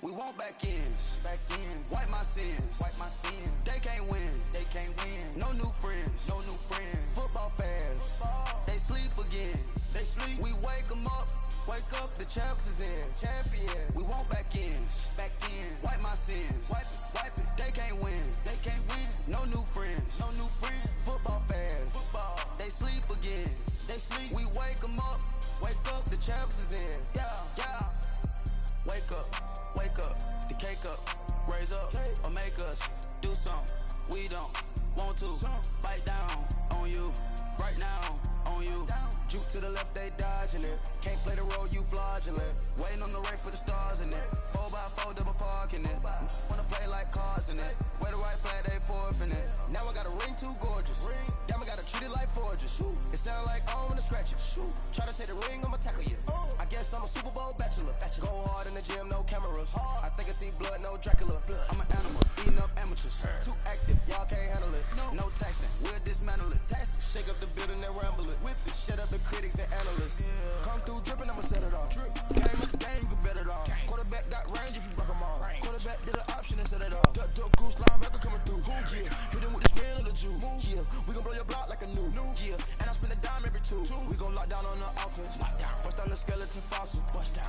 We want back ends. Wipe my sins. They can't win. No new friends. Football fans. They sleep again. We wake them up. Wake up, the champs is in. We want back ends. Wipe my sins. Wipe it. They can't win. No new friends. Football fans. They sleep again. We wake them up. Wake up, the champs is in. Yeah. Wake up, the cake up. Raise up, or make us do something. We don't want to bite down on you. Right now, on you. Juke to the left, they dodging it. Can't play the role, you fraudulent. Waiting on the rain for the stars in it. 4x4 double parking it. Wanna play like cars in it. Where the white flag, they forfeit it. Now I got a ring too gorgeous. Damn, I gotta treat it like forges. It sound like I wanna scratch it. Try to take the ring, I'ma tackle you. I guess I'm a Super Bowl bachelor. Go hard in the gym, no cameras. I think I see blood, no Dracula. I'm an animal, eating up amateurs. Too active, y'all can't handle it. No taxing, we'll dismantle it. Shake up the building and ramble it. Whip it, shut up the critics and analysts. Come through dripping, I'ma set it off. Game with the game, you can bet it off. Quarterback got range if you broke them off. Quarterback did an option and set it off. Duck goose linebacker coming through. Yeah, hit him with the spin of the Jew. Yeah, we gon' blow your block like a new. Yeah, and I spend a dime every two. We gon' lock down on the offense. Bust down the skeleton fossil.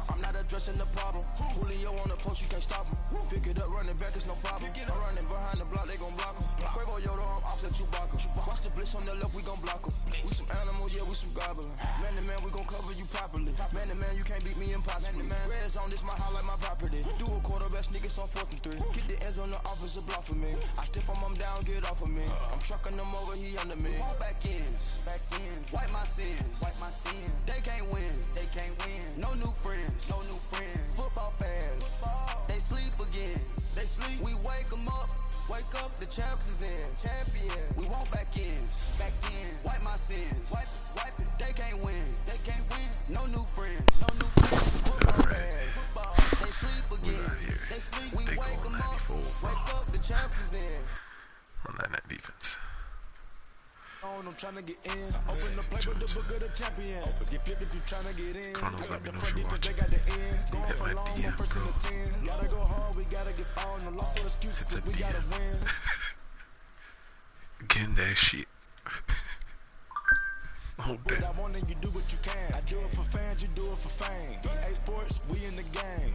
I'm not addressing the problem. Julio on the post, you can't stop him. Pick it up, running back, it's no problem. I'm running behind the block, they gon' block him. Quavo Yoda, I'm offset Chewbacca. Watch the blitz on the left, we gon' block him. We some animal, yeah, we some goblin. Man to man, we gon' cover you properly. Man to man, you can't beat me impossibly. Red zone, this my house like my property. Do a quarterback sneakers on 4th and 3. Get the ends on the offensive block for me. I stiff him, I'm down, get off of me. I'm trucking them over, he under me. Back ends. Wipe my sins. They can't win. No new friends. Football fans. They sleep again. We wake them up. Wake up, the champs is in. We want back ends. Wipe my sins. Wipe it. They can't win. No new friends. Football fans. They sleep again. We wake them up. Wake up, the champs is in. On that net defense. I'm trying to get in. Open the playbook, the book of the champion. Get flipped if you trying to get in. Chronos, let me know the if you're defense, they watching. got the end. Going Hit for my long, DM, one person bro. to 10. Gotta go hard, we gotta get on. No loss or excuses, Hit the we gotta DM. win. Again, that shit. Oh, What damn. I want and you do what you can. I do it for fans, you do it for fame. EA Sports, we in the game.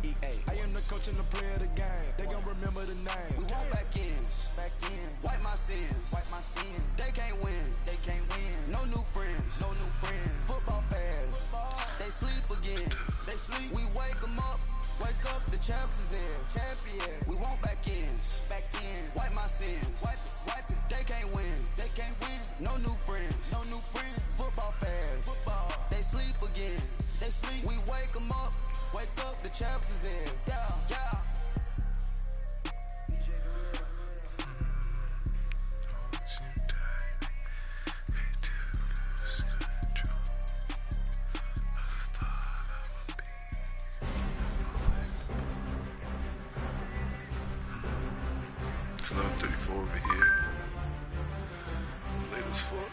I am the coach and the player of the game. They gon' remember the name. We want back ends. Wipe my sins. They can't win. No new friends. Football fans. They sleep again. We wake them up. Wake up, the champs is in. We want back ends. Wipe my sins. Wipe it. They can't win. No new friends. Football fans. They sleep again. We wake them up. Wake up, the champs is in. Yeah. It's 11:34 over here. Late as fuck.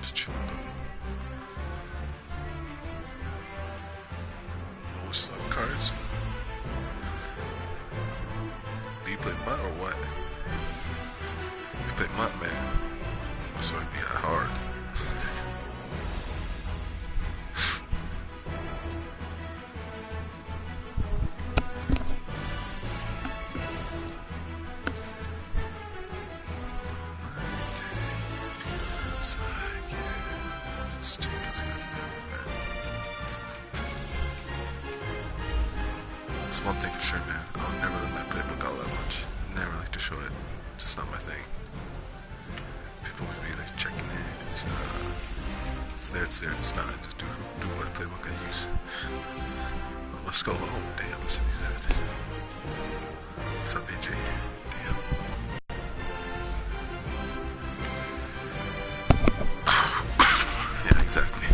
Just chilling though. No sub cards. Do you play MUT or what? If you play MUT, man, that's why it'd be hard. That's one thing for sure, man. I'll never let my playbook out that much. Never like to show it. It's just not my thing. People would be like checking it. It's there. It's not. Just do what playbook I use. Let's go. Oh, damn. What's that? What's up, AJ? Damn. Yeah, exactly.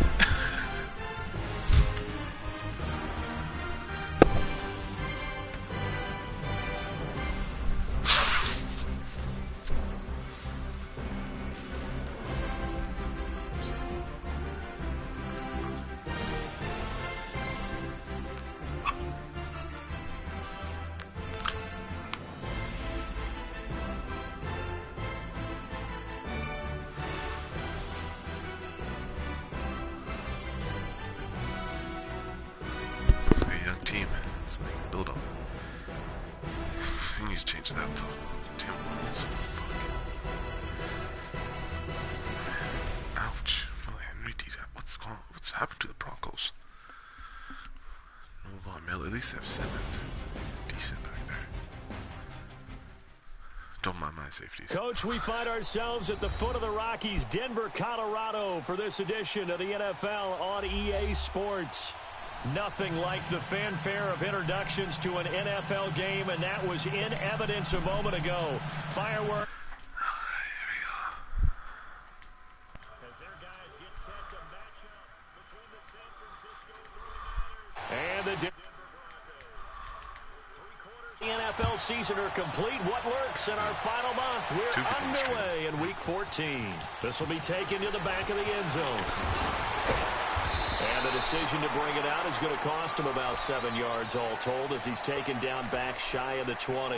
change that to damn rules. The fuck? Ouch. Henry D. What's happened to the Broncos? No Von Miller. At least they have Simmons. Decent back there. Don't mind my safeties. Coach, we find ourselves at the foot of the Rockies, Denver, Colorado, for this edition of the NFL on EA Sports. Nothing like the fanfare of introductions to an NFL game, and that was in evidence a moment ago. Fireworks. All right, here we go. As their guys get set to match up between the San Francisco 49ers and the Denver Broncos. 3 quarters of the NFL season are complete. What lurks in our final month? We're underway in Week 14. This will be taken to the back of the end zone. And the decision to bring it out is going to cost him about 7 yards all told as he's taken down back shy of the 20.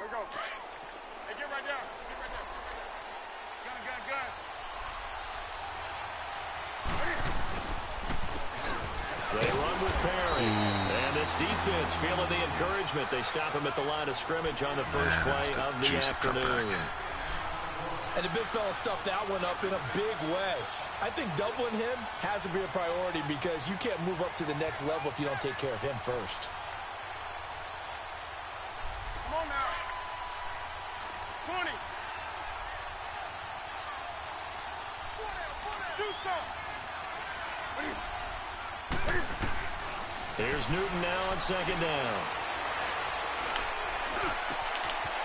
Go. Hey, get right down. Get right down. Gun. They run with Perry. And this defense feeling the encouragement. They stop him at the line of scrimmage on the first play of the afternoon. And the big fella stuffed that one up in a big way. I think doubling him has to be a priority because you can't move up to the next level if you don't take care of him first. Come on now. 20. Do something. Here's Newton now on second down.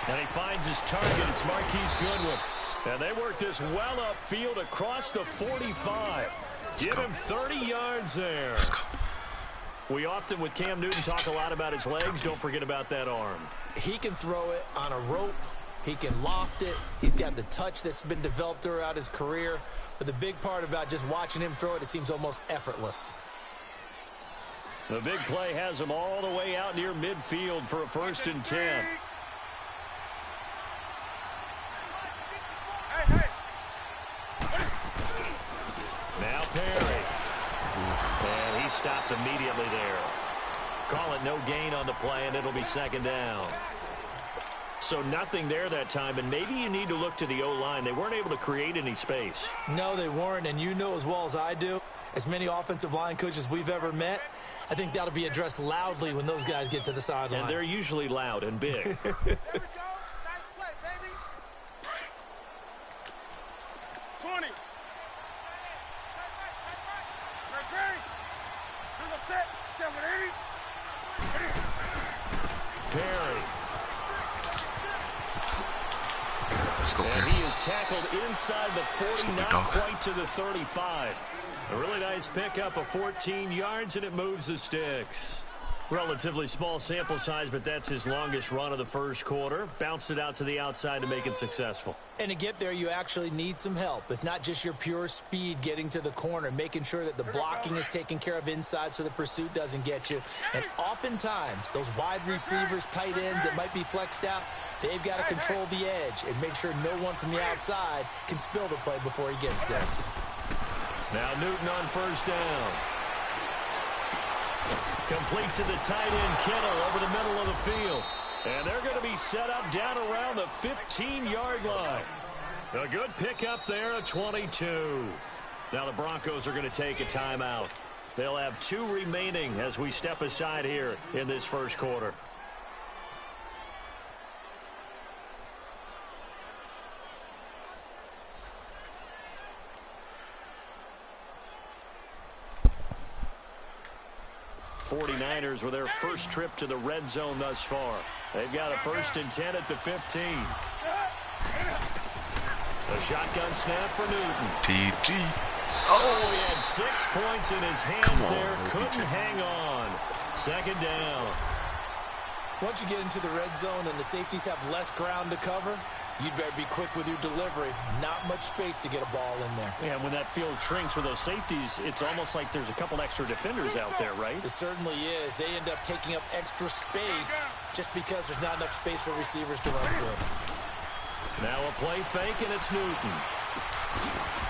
And he finds his target. It's Marquise Goodwin. And they work this well upfield across the 45. Give him 30 yards there. Let's go. We often, with Cam Newton, talk a lot about his legs. Don't forget about that arm. He can throw it on a rope. He can loft it. He's got the touch that's been developed throughout his career. But the big part about just watching him throw it, it seems almost effortless. The big play has him all the way out near midfield for a 1st and 10. Hey. Now Perry. And he stopped immediately there. Call it no gain on the play, and it'll be 2nd down. So nothing there that time, and maybe you need to look to the O-line. They weren't able to create any space. No, they weren't, and you know as well as I do, as many offensive line coaches we've ever met, I think that'll be addressed loudly when those guys get to the sideline. And they're usually loud and big. There we go. Nice play, baby. 20. Great. Bring up set. 780. Perry. Let's go, And Perry. he is tackled inside the 40, go, not dog. quite to the 35. A really nice pickup of 14 yards, and it moves the sticks. Relatively small sample size, but that's his longest run of the first quarter. Bounced it out to the outside to make it successful. And to get there, you actually need some help. It's not just your pure speed getting to the corner, making sure that the blocking is taken care of inside so the pursuit doesn't get you. And oftentimes, those wide receivers, tight ends that might be flexed out, they've got to control the edge and make sure no one from the outside can spill the play before he gets there. Now Newton on 1st down. Complete to the tight end, Kittle, over the middle of the field. And they're going to be set up down around the 15-yard line. A good pickup there at 22. Now the Broncos are going to take a timeout. They'll have 2 remaining as we step aside here in this first quarter. '49ers with their first trip to the red zone thus far. They've got a 1st and 10 at the 15. A shotgun snap for Newton. TG. Oh, he had 6 points in his hands Come on, there. Couldn't OBJ. hang on. 2nd down. Once you get into the red zone and the safeties have less ground to cover, you'd better be quick with your delivery. Not much space to get a ball in there. Yeah, when that field shrinks for those safeties, it's almost like there's a couple extra defenders out there, right? It certainly is. They end up taking up extra space just because there's not enough space for receivers to run through. Now a play fake, and it's Newton.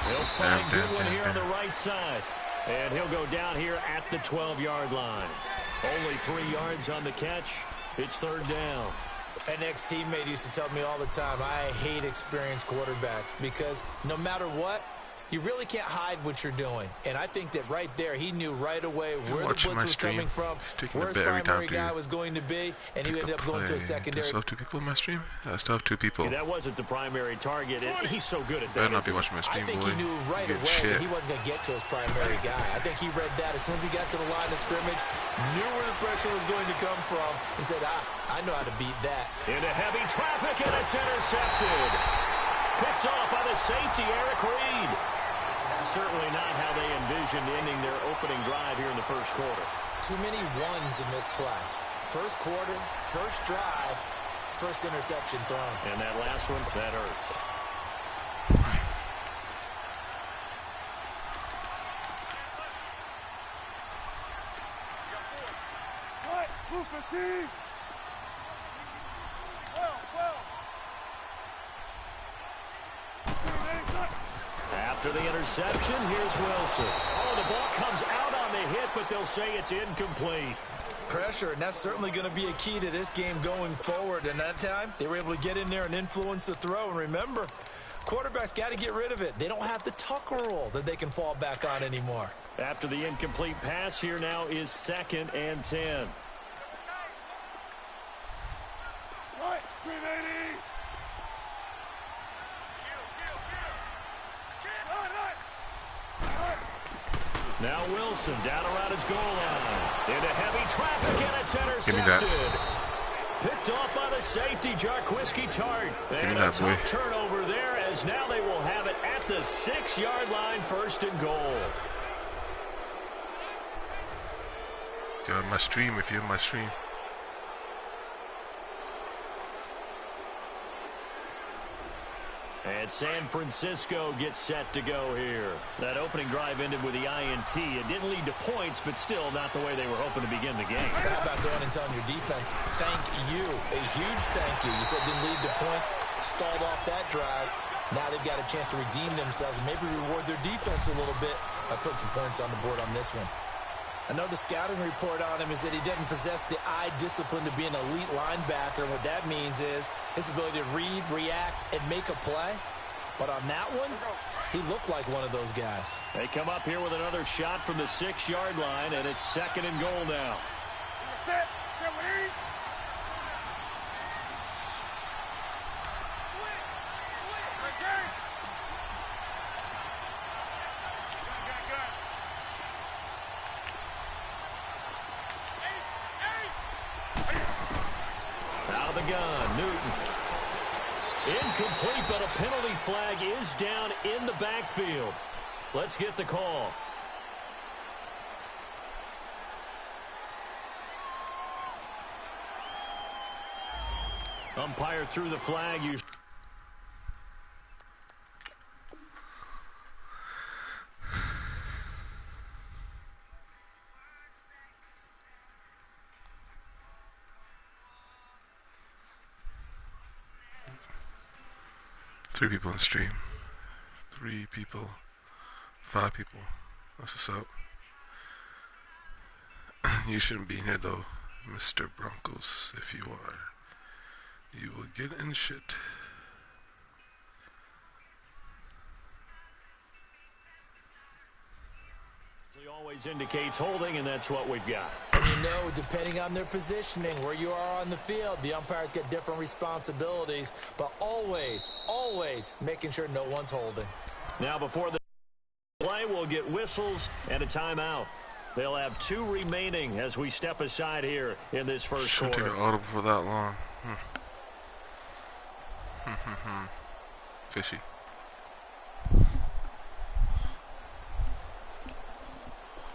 He'll find a good one here on the right side. And he'll go down here at the 12-yard line. Only 3 yards on the catch. It's third down. An ex-teammate used to tell me all the time, I hate experienced quarterbacks because no matter what, you really can't hide what you're doing. And I think that right there, he knew right away where the blitz was coming from, where his primary guy was going to be, and he ended up going to a secondary. I still have 2 people in my stream? I still have 2 people. Yeah, that wasn't the primary target. He's so good at that. Better not be watching my stream, boy. I think he knew right away that he wasn't going to get to his primary guy. I think he read that as soon as he got to the line of scrimmage, knew where the pressure was going to come from, and said, I know how to beat that. Into heavy traffic, and it's intercepted. Picked off by the safety, Eric Reed. Certainly not how they envisioned ending their opening drive here in the first quarter. Too many ones in this play. First quarter, first drive, first interception thrown. And that last one, that hurts. What? Blue fatigue! After the interception, here's Wilson. Oh, the ball comes out on the hit, but they'll say it's incomplete. Pressure, and that's certainly going to be a key to this game going forward. And that time, they were able to get in there and influence the throw. And remember, quarterbacks got to get rid of it. They don't have the Tucker rule that they can fall back on anymore. After the incomplete pass, here now is 2nd and 10. Right, 380! Now Wilson down around his goal line. Into heavy traffic, and it's intercepted. Give me that. Picked off by the safety, Jarquiski Tart. Give me And that, a tough turnover there, as now they will have it at the 6-yard line, 1st and goal. Get on my stream if you're in my stream. And San Francisco gets set to go here. That opening drive ended with the INT. It didn't lead to points, but still not the way they were hoping to begin the game. How about going and telling your defense, thank you, a huge thank you. You said didn't lead to points, stalled off that drive. Now they've got a chance to redeem themselves and maybe reward their defense a little bit by putting some points on the board on this one. I know the scouting report on him is that he doesn't possess the eye discipline to be an elite linebacker. And what that means is his ability to read, react, and make a play. But on that one, he looked like one of those guys. They come up here with another shot from the 6-yard line, and it's 2nd and goal now. Set with ease. Out of the gun, Newton. Incomplete, but a penalty flag is down in the backfield. Let's get the call. Umpire threw the flag. You 3 people on stream. 3 people. 5 people. That's what's up. You shouldn't be in here though, Mr. Broncos. If you are, you will get in shit. He always indicates holding, and that's what we've got. And you know, depending on their positioning, where you are on the field, the umpires get different responsibilities, but always, always making sure no one's holding. Now, before the play, we'll get whistles and a timeout. They'll have 2 remaining as we step aside here in this first quarter. Shouldn't take an audible for that long. Fishy.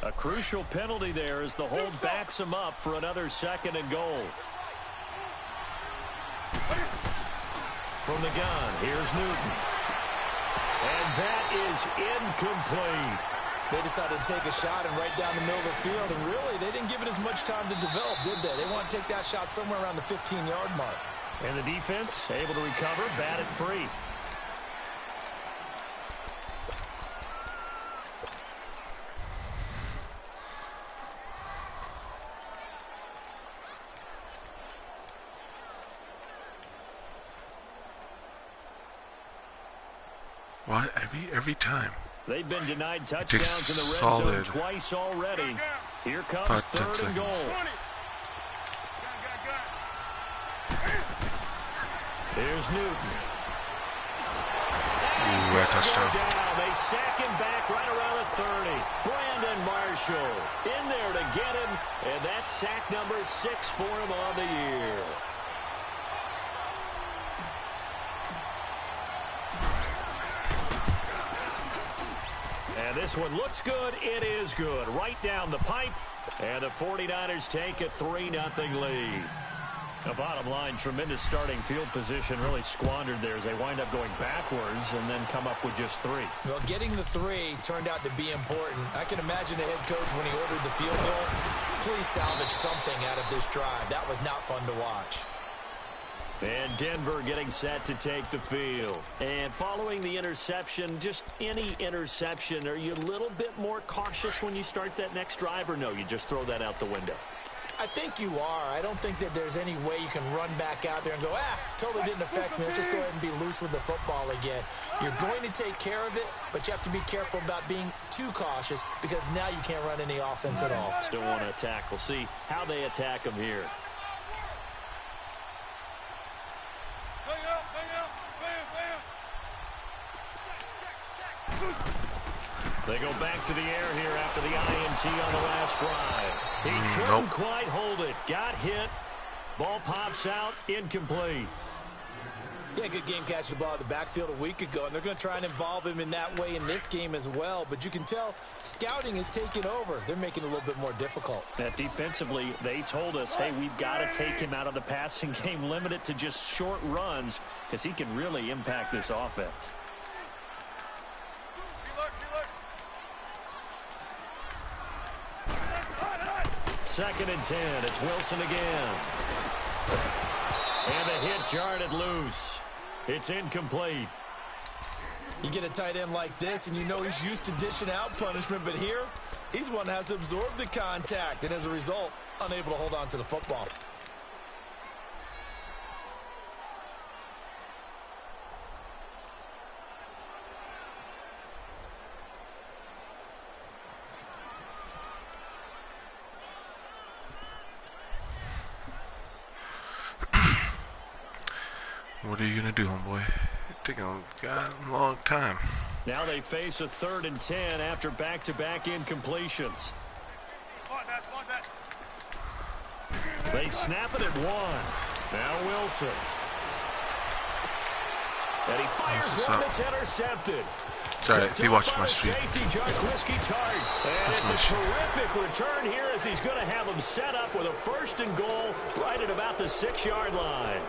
A crucial penalty there as the hold backs him up for another 2nd and goal. from the gun. Here's Newton. And that is incomplete. They decided to take a shot and right down the middle of the field, and really, they didn't give it as much time to develop, did they? They want to take that shot somewhere around the 15-yard mark. And the defense able to recover, bat it free. Why every time? They've been denied touchdowns in the red zone twice already. Here comes 3rd and goal. Here's Newton. Ooh, a touchdown. They sack him back right around the 30. Brandon Marshall in there to get him, and that's sack number 6 for him on the year. And this one looks good. It is good. Right down the pipe. And the 49ers take a 3-0 lead. The bottom line, tremendous starting field position, really squandered there as they wind up going backwards and then come up with just 3. Well, getting the 3 turned out to be important. I can imagine the head coach when he ordered the field goal. Please salvage something out of this drive. That was not fun to watch. And Denver getting set to take the field. And following the interception, just any interception, are you a little bit more cautious when you start that next drive, or no, you just throw that out the window? I think you are. I don't think that there's any way you can run back out there and go, totally didn't affect me. Let's just go ahead and be loose with the football again. You're going to take care of it, but you have to be careful about being too cautious because now you can't run any offense at all. Still want to attack. We'll see how they attack them here. They go back to the air here after the INT on the last drive. He couldn't quite hold it. Got hit. Ball pops out. Incomplete. Yeah, good game catching the ball in the backfield a week ago, and they're going to try and involve him in that way in this game as well. But you can tell scouting is taking over. They're making it a little bit more difficult. That defensively, they told us, hey, we've got to take him out of the passing game, limit it to just short runs, because he can really impact this offense. 2nd and 10. It's Wilson again. And a hit jarred loose. It's incomplete. You get a tight end like this, and you know he's used to dishing out punishment, but here, he's one that has to absorb the contact, and as a result, unable to hold on to the football. What are you going to do, homeboy? It's taking a long time. Now they face a 3rd and 10 after back-to-back incompletions. They snap it at 1. Now Wilson. And he fires one that's intercepted. Sorry, be watching my stream. Safety Jack Risky Tart. And it's a terrific return here as he's going to have them set up with a 1st and goal right at about the 6-yard line.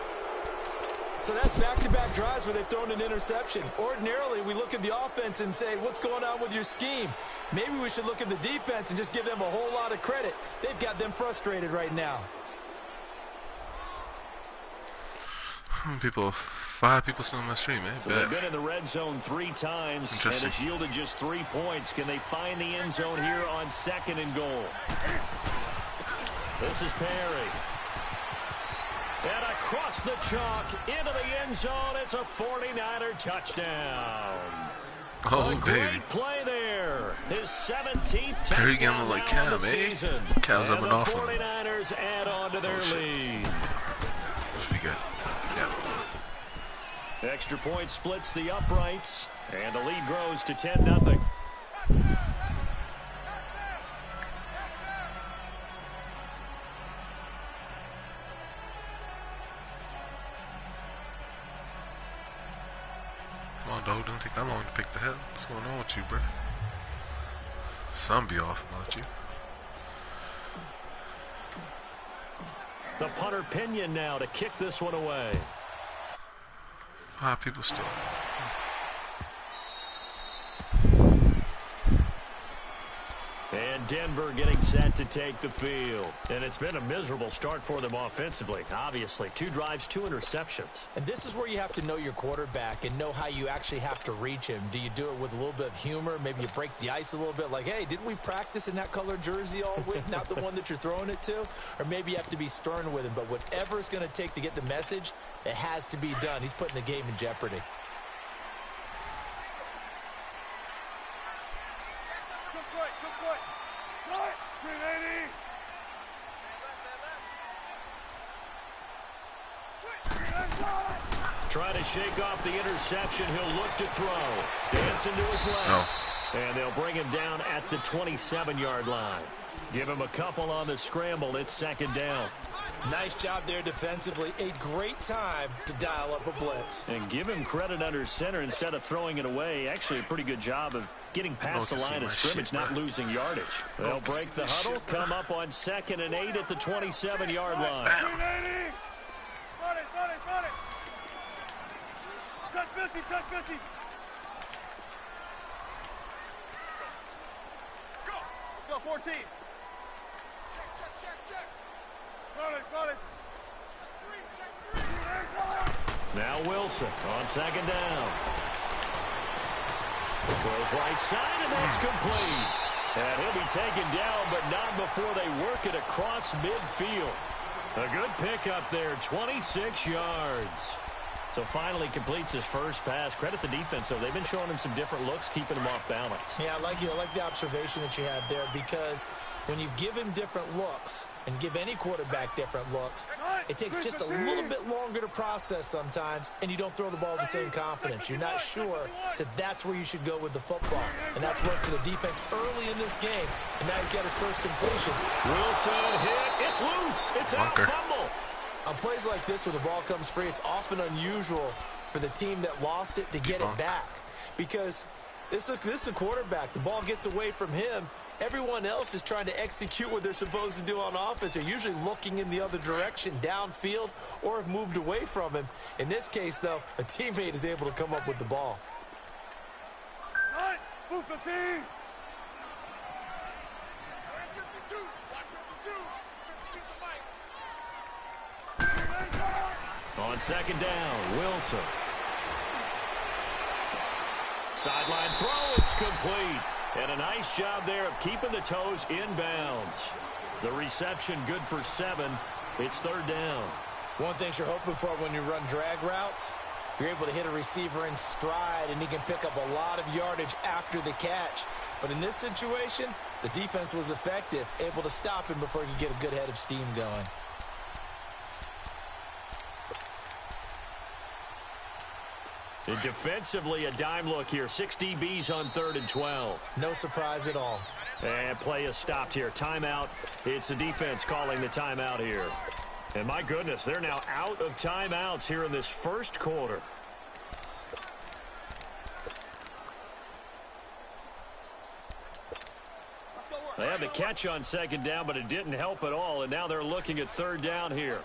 So that's back-to-back drives where they've thrown an interception. Ordinarily, we look at the offense and say, what's going on with your scheme? Maybe we should look at the defense and just give them a whole lot of credit. They've got them frustrated right now. 5 people still on my stream, eh? So they've been in the red zone 3 times, and it's yielded just 3 points. Can they find the end zone here on 2nd and goal? This is Perry. And across the chalk, into the end zone, it's a 49er touchdown. Oh, a baby. Great play there. His 17th Perry touchdown getting like Cam, of the season. Cam's up and off him. The 49ers add on to their lead. Should be good. Yeah. Extra point splits the uprights, and the lead grows to 10-0. Come on, dog. Doesn't take that long to pick the head. What's going on with you, bro? Sun be off about you. The punter Pinion now to kick this one away. Ah, people still. And Denver getting set to take the field. And it's been a miserable start for them offensively. Obviously, 2 drives, 2 interceptions. And this is where you have to know your quarterback and know how you actually have to reach him. Do you do it with a little bit of humor? Maybe you break the ice a little bit like, hey, didn't we practice in that color jersey all week? Not the one that you're throwing it to? Or maybe you have to be stern with him. But whatever it's going to take to get the message, it has to be done. He's putting the game in jeopardy. Try to shake off the interception. He'll look to throw. Dancing to his left. No. And they'll bring him down at the 27-yard line. Give him a couple on the scramble. It's second down. Nice job there defensively. A great time to dial up a blitz. And give him credit under center instead of throwing it away. Actually, a pretty good job of getting past the line of scrimmage, not losing yardage. They'll break the huddle, come up on 2nd and 8 at the 27-yard line. Bam. Check 50, check 50. Go. Let's go, 14. Check. Got it. Check 3. Now Wilson on 2nd down. Goes right side, and that's complete. And he'll be taken down, but not before they work it across midfield. A good pickup there, 26 yards. So finally completes his first pass. Credit the defense, though. They've been showing him some different looks, keeping him off balance. Yeah, I like the observation that you had there, because when you give him different looks and give any quarterback different looks, it takes just a little bit longer to process sometimes, and you don't throw the ball with the same confidence. You're not sure that that's where you should go with the football. And that's worked for the defense early in this game. And now he's got his first completion. Wilson hit. It's loose. It's out. Fumble. On plays like this where the ball comes free, it's often unusual for the team that lost it to get it back. Because this is a quarterback. The ball gets away from him. Everyone else is trying to execute what they're supposed to do on offense. They're usually looking in the other direction, downfield, or have moved away from him. In this case, though, a teammate is able to come up with the ball. Move 15. On 2nd down, Wilson. Sideline throw, it's complete. And a nice job there of keeping the toes inbounds. The reception good for 7. It's 3rd down. One thing you're hoping for when you run drag routes, you're able to hit a receiver in stride, and he can pick up a lot of yardage after the catch. But in this situation, the defense was effective, able to stop him before he could get a good head of steam going. And defensively, a dime look here. 6 DBs on 3rd and 12. No surprise at all. And play is stopped here. Timeout. It's the defense calling the timeout here. And my goodness, they're now out of timeouts here in this first quarter. They had the catch on 2nd down, but it didn't help at all. And now they're looking at 3rd down here.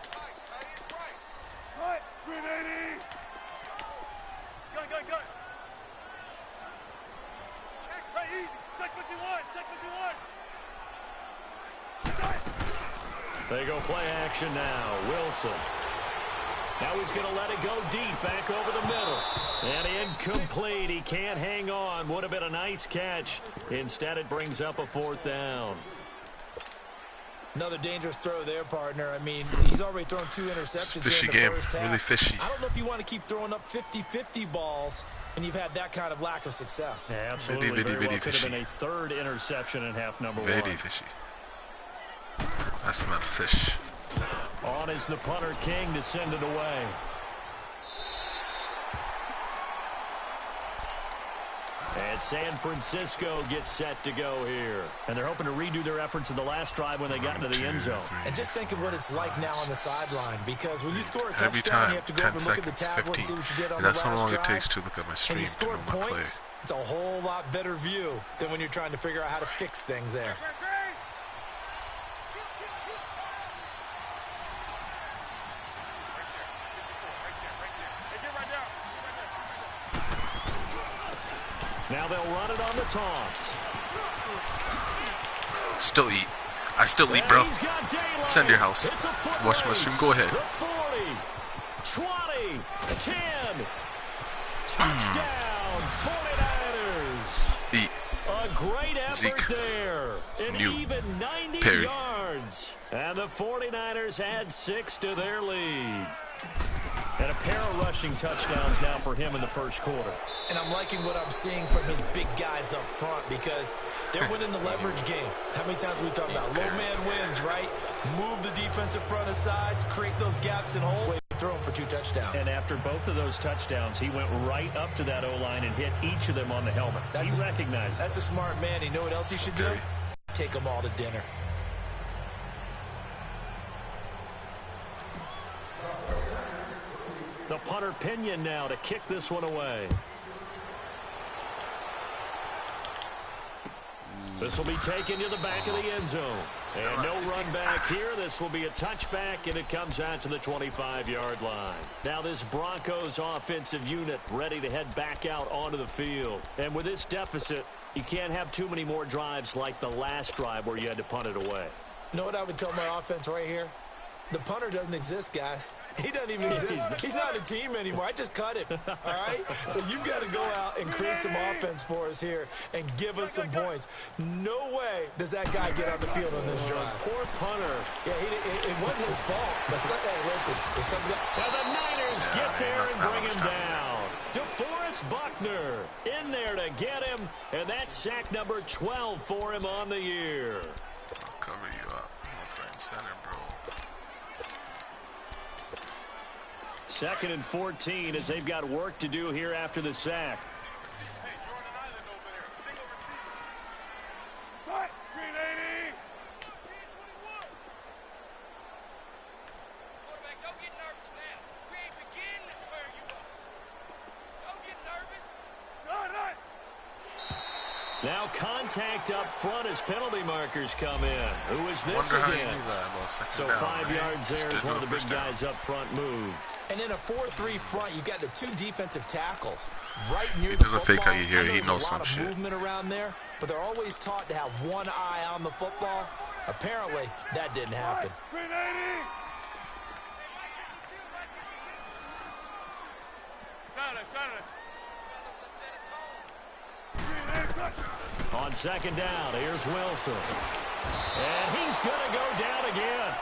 Right, 380. Gun. Check, right, easy. Check 51. They go play action now. Wilson. Now he's going to let it go deep, back over the middle. And incomplete. He can't hang on. Would have been a nice catch. Instead, it brings up a 4th down. Another dangerous throw there, partner. I mean, he's already thrown 2 interceptions fishy here in the game. first half. Really fishy. I don't know if you want to keep throwing up 50-50 balls when you've had that kind of lack of success. Yeah, absolutely. Very well could have been a 3rd interception in half number 1. Very fishy. That's not fish. On is the punter King to send it away. And San Francisco gets set to go here. And they're hoping to redo their efforts in the last drive when they got into the end zone. And just think of what it's like now on the sideline, because when you score a touchdown, you have to go over and look at the tablet and see what you did on the last drive. That's how long it takes to look at my stream to know my play. It's a whole lot better view than when you're trying to figure out how to fix things there. Now they'll run it on the toss. Still eat. I still eat, bro. Send your house. Watch my stream. Go ahead. 40, 20, 10. Touchdown, 49ers. Eat. A great effort Zeke. there. An even 90 Perry. yards. And the 49ers add 6 to their lead. And a pair of rushing touchdowns now for him in the first quarter. And I'm liking what I'm seeing from his big guys up front because they're winning the leverage game. How many times have we talked about low man wins, right? Move the defensive front aside, create those gaps and holes, throw him for 2 touchdowns. And after both of those touchdowns, he went right up to that O-line and hit each of them on the helmet. He recognized it. That's a smart man. You know what else he should do? Take them all to dinner. The punter Pinion now to kick this one away. This will be taken to the back of the end zone. And no run back here. This will be a touchback, and it comes out to the 25-yard line. Now this Broncos offensive unit ready to head back out onto the field. And with this deficit, you can't have too many more drives like the last drive where you had to punt it away. You know what I would tell my offense right here? The punter doesn't exist, guys. He doesn't even exist. He's not a team anymore. I just cut him, all right? So you've got to go out and create some offense for us here and give us some points. No way does that guy get on the field on this drive. Poor punter. Yeah, it wasn't his fault. But hey, listen, if something and the Niners get there and bring him down. DeForest Buckner in there to get him, and that's sack number 12 for him on the year. I'll cover you up. Left, right, and center, bro. 2nd and 14 as they've got work to do here after the sack. Hey, Jordan Island over there. Single receiver. Cut. Green 80. Quarterback, don't get nervous now. We ain't beginning where you are. Don't get nervous. Right. Now contact up front as penalty markers come in. Who is this Wonder how you against? knew that. Well, So down, 5 man. yards Just there as did one of do the a big first down. guys up front moved. And in a 4-3 front, you got the 2 defensive tackles right near He the doesn't football. fake how you hear it. He There's knows a some lot of shit. movement around there, but they're always taught to have one eye on the football. Apparently, that didn't happen. Green 80. On 2nd down, here's Wilson. And he's going to go down again.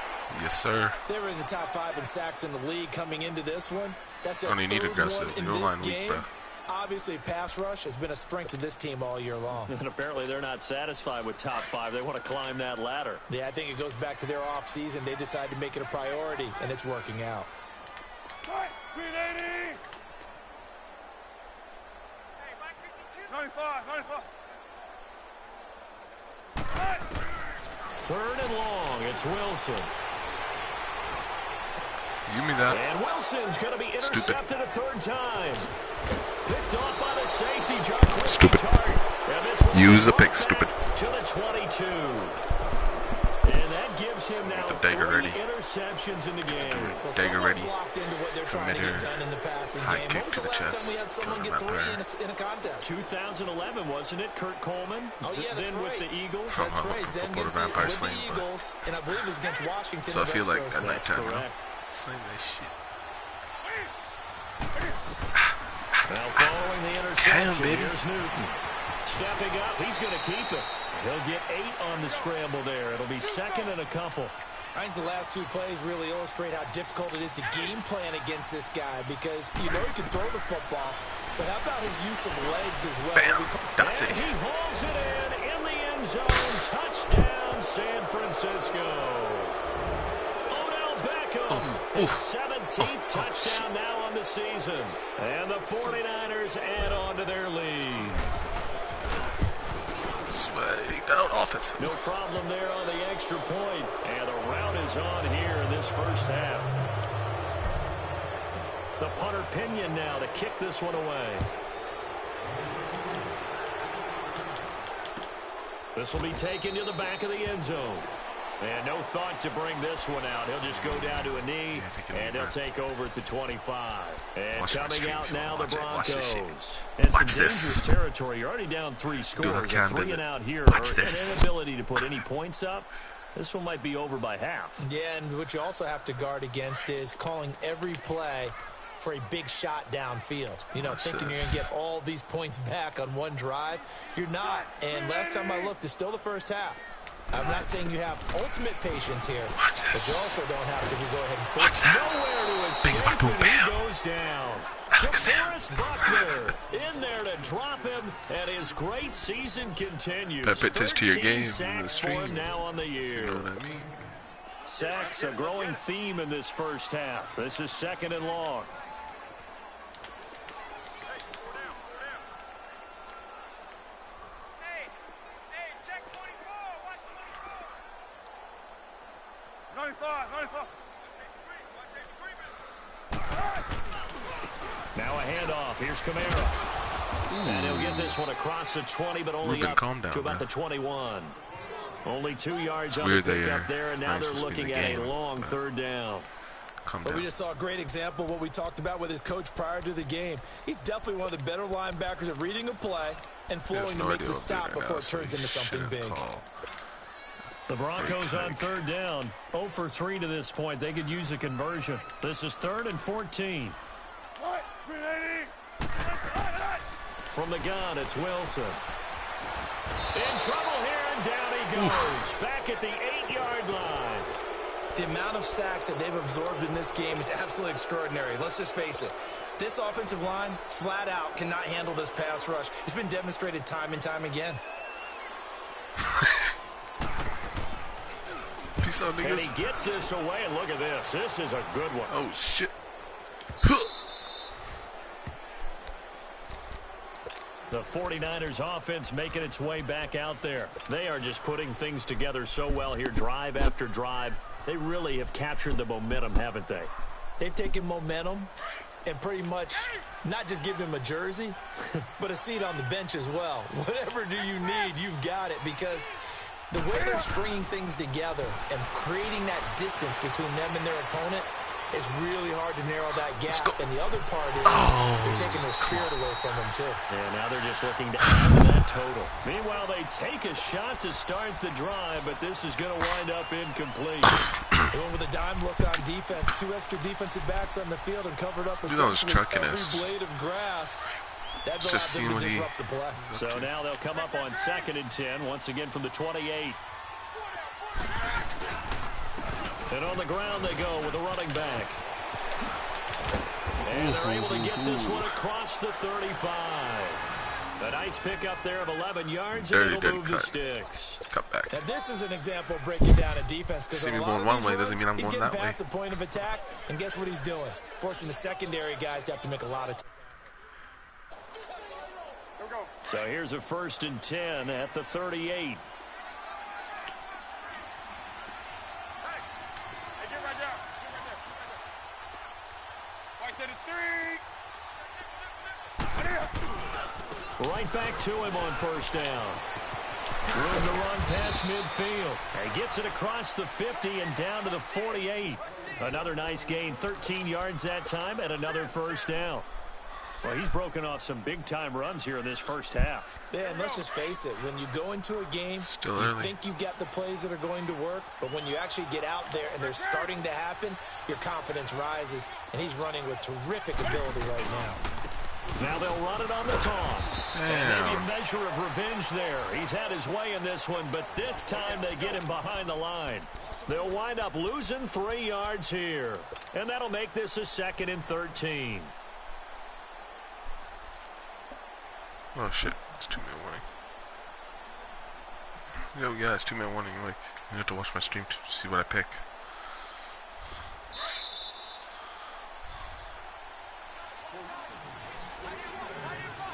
Yes, sir. They were in the top 5 in sacks in the league coming into this one. That's their Only need 3rd aggressive. one in Your this line weak, game. bro. Obviously, pass rush has been a strength of this team all year long. And apparently they're not satisfied with top 5. They want to climb that ladder. Yeah, I think it goes back to their offseason. They decided to make it a priority, and it's working out. Green 80. Hey, Mike 52. 95. 3rd and long, it's Wilson. You mean that? And Wilson's going to be intercepted a 3rd time. Picked off by the safety, John. Stupid. Use the pick, stupid. To the 22. And that gives him now the 3 dagger ready. interceptions in the game. Well, Dagger someone's ready. locked into what they're trying to get done in the passing High game. kick When was to the the last chest. time we had someone Killing get that 3 in a contest? 2011, wasn't it? Kurt Coleman. Oh, yeah, that's then right. with the Eagles. That's right. Then Football against Vampire with Sling, the but- Eagles, and I believe it was against Washington. So I and feel like West at Coast. nighttime, you know? correct. Sling that shit. Now following the interception, Damn, baby. here's Newton. Stepping up, he's going to keep it. He'll get 8 on the scramble there. It'll be 2nd and a couple. I think the last 2 plays really illustrate how difficult it is to game plan against this guy because you know he can throw the football, but how about his use of legs as well? Bam. That's And it. he hauls it in the end zone. Touchdown, San Francisco. Odell Beckham, his 17th touchdown now on the season. And the 49ers add on to their lead. Swag down offense. No problem there on the extra point. And the route is on here in this first half. The punter Pinion now to kick this one away. This will be taken to the back of the end zone. And no thought to bring this one out. He'll just go down to a knee, and he'll take over at the 25. And coming out now, the Broncos. And some dangerous territory. You're already down 3 scores. A 3 and out here. An inability to put any points up. This one might be over by half. Yeah, and what you also have to guard against is calling every play for a big shot downfield. You know, thinking you're going to get all these points back on one drive. You're not. And last time I looked, it's still the first half. I'm not saying you have ultimate patience here, but you also don't have to go ahead and watch that. Nowhere to escape, and he goes down. DeForest Buckner in there to drop him, and his great season continues. Put this to your game in the stream. Now on the year. You know what I mean? Sacks a growing theme in this first half. This is 2nd and long. Now a handoff. Here's Kamara. And he'll get this one across the 20, but only up to about the 21. Only 2 yards on the pickup there, and now they're looking at a long 3rd down. But we just saw a great example of what we talked about with his coach prior to the game. He's definitely one of the better linebackers at reading a play and flowing to make the stop before it turns into something big. The Broncos on 3rd down. 0 for 3 to this point. They could use a conversion. This is 3rd and 14. From the gun, it's Wilson. In trouble here, and down he goes. Back at the 8-yard line. The amount of sacks that they've absorbed in this game is absolutely extraordinary. Let's just face it. This offensive line, flat out, cannot handle this pass rush. It's been demonstrated time and time again. Peace out, niggas. And he gets this away, and look at this. This is a good one. Oh, shit. The 49ers offense making its way back out there. They are just putting things together so well here, drive after drive. They really have captured the momentum, haven't they? They've taken momentum and pretty much not just given him a jersey, but a seat on the bench as well. Whatever do you need, you've got it, because the way they're stringing things together and creating that distance between them and their opponent, it's really hard to narrow that gap. And the other part is they're taking their spirit away from them, too. Yeah, now they're just looking to add to that total. Meanwhile, they take a shot to start the drive, but this is going to wind up incomplete. Going with a dime look on defense. 2 extra defensive backs on the field and covered up with every blade of grass. That's just seeing what disrupt the play. So now they'll come up on 2nd and 10, once again from the 28. And on the ground they go with a running back. And they're able to get this one across the 35. A nice pickup there of 11 yards, and it'll move the sticks. Cut back. Now this is an example of breaking down a defense. See me going one way doesn't mean I'm going that way. He's getting past the point of attack, and guess what he's doing? Forcing the secondary guys to have to make a lot of So here's a 1st and 10 at the 38. Right back to him on 1st down. Room to run past midfield. And gets it across the 50 and down to the 48. Another nice gain, 13 yards that time, and another 1st down. Well, he's broken off some big-time runs here in this first half. Yeah, and let's just face it. When you go into a game, you think you've got the plays that are going to work, but when you actually get out there and they're starting to happen, your confidence rises, and he's running with terrific ability right now. Now they'll run it on the toss. And maybe a measure of revenge there. He's had his way in this one, but this time they get him behind the line. They'll wind up losing 3 yards here. And that'll make this a 2nd and 13. Oh shit, it's 2-minute warning. Yeah, it's 2-minute warning. Like, you have to watch my stream to see what I pick.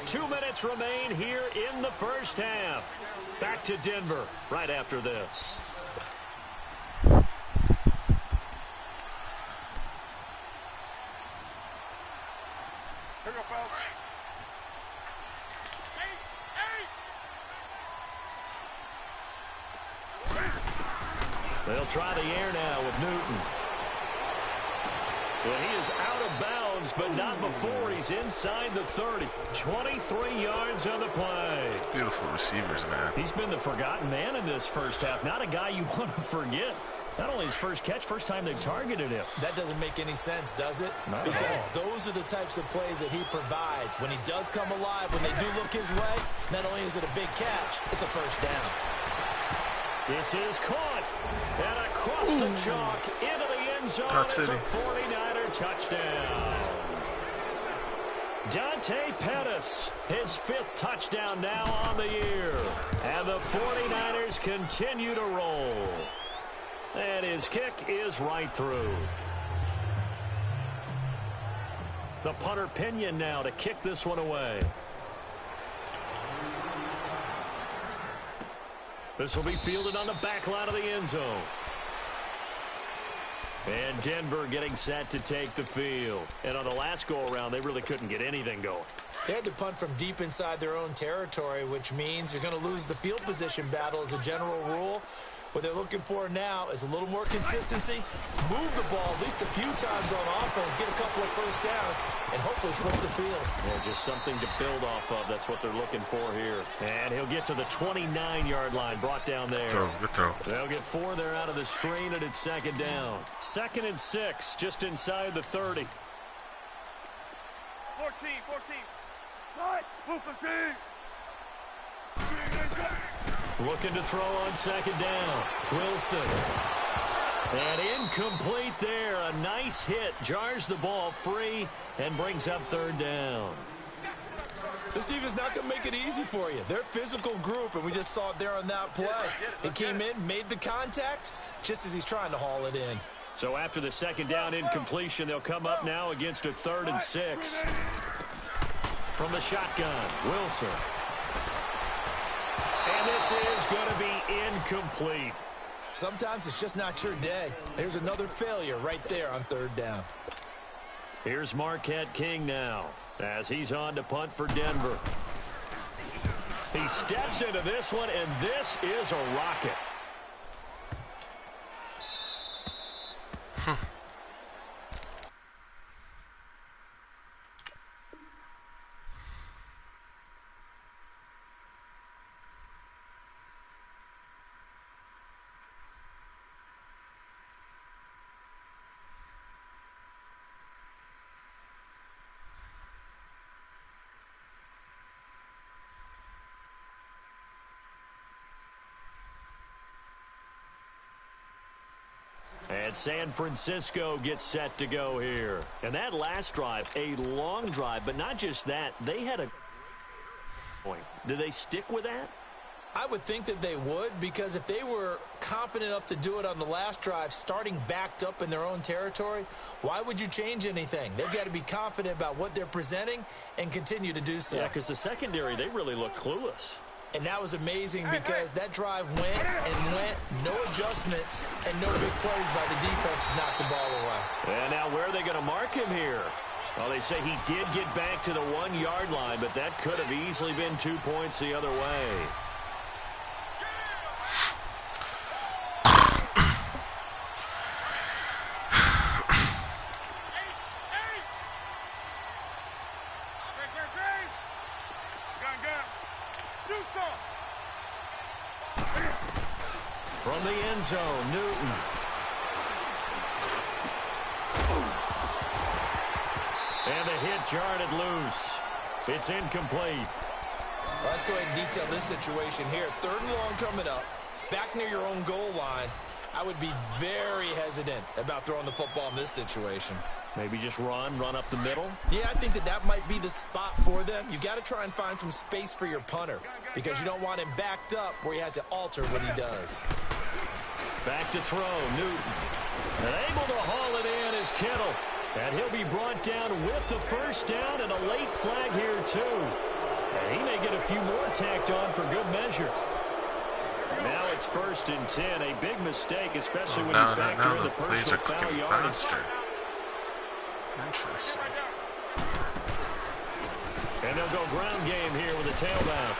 Two minutes remain here in the first half. Back to Denver right after this. Here we go, fellas. They'll try the air now with Newton. Well, he is out of bounds, but not before he's inside the 30. 23 yards on the play. Beautiful receivers, man. He's been the forgotten man in this first half. Not a guy you want to forget. Not only his first catch, first time they targeted him. That doesn't make any sense, does it? Not because those are the types of plays that he provides. When he does come alive, when they do look his way, not only is it a big catch, it's a first down. This is caught. And across the chalk into the end zone. It's a 49er touchdown. Dante Pettis, his 5th touchdown now on the year. And the 49ers continue to roll. And his kick is right through. The punter Pinion now to kick this one away. This will be fielded on the back line of the end zone. And Denver getting set to take the field. And on the last go-around, they really couldn't get anything going. They had to punt from deep inside their own territory, which means you're going to lose the field position battle as a general rule. What they're looking for now is a little more consistency, move the ball at least a few times on offense, get a couple of first downs, and hopefully flip the field. Yeah, just something to build off of. That's what they're looking for here. And he'll get to the 29-yard line, brought down there. Good throw. They'll get 4 there out of the screen, and it's 2nd down. 2nd and 6, just inside the 30. 14. Right. Move 15. Looking to throw on 2nd down. Wilson. And incomplete there. A nice hit. Jars the ball free and brings up 3rd down. This defense is not going to make it easy for you. They're a physical group, and we just saw it there on that play. He came in, made the contact, just as he's trying to haul it in. So after the 2nd down incompletion, they'll come up now against a 3rd and 6. From the shotgun, Wilson. And this is going to be incomplete. Sometimes it's just not your day. There's another failure right there on 3rd down. Here's Marquette King now as he's on to punt for Denver. He steps into this one, and this is a rocket. And San Francisco gets set to go here. And that last drive, a long drive, but not just that. They had a point. Do they stick with that? I would think that they would, because if they were confident enough to do it on the last drive, starting backed up in their own territory, why would you change anything? They've got to be confident about what they're presenting and continue to do so. Yeah, because the secondary, they really look clueless. And that was amazing because that drive went and went, no adjustments, and no big plays by the defense to knock the ball away. And now where are they going to mark him here? Well, they say he did get back to the 1-yard line, but that could have easily been 2 points the other way. From the end zone, Newton. And the hit jarred it loose. It's incomplete. Well, let's go ahead and detail this situation here. 3rd and long coming up, back near your own goal line. I would be very hesitant about throwing the football in this situation. Maybe just run up the middle? Yeah, I think that might be the spot for them. You got to try and find some space for your punter because you don't want him backed up where he has to alter what he does. Back to throw, Newton. And able to haul it in is Kittle. And he'll be brought down with the first down and a late flag here, too. And he may get a few more tacked on for good measure. Now it's 1st and 10. A big mistake, especially when you factor in the personal foul yardage. Faster. Interesting. And they'll go ground game here with a tailback.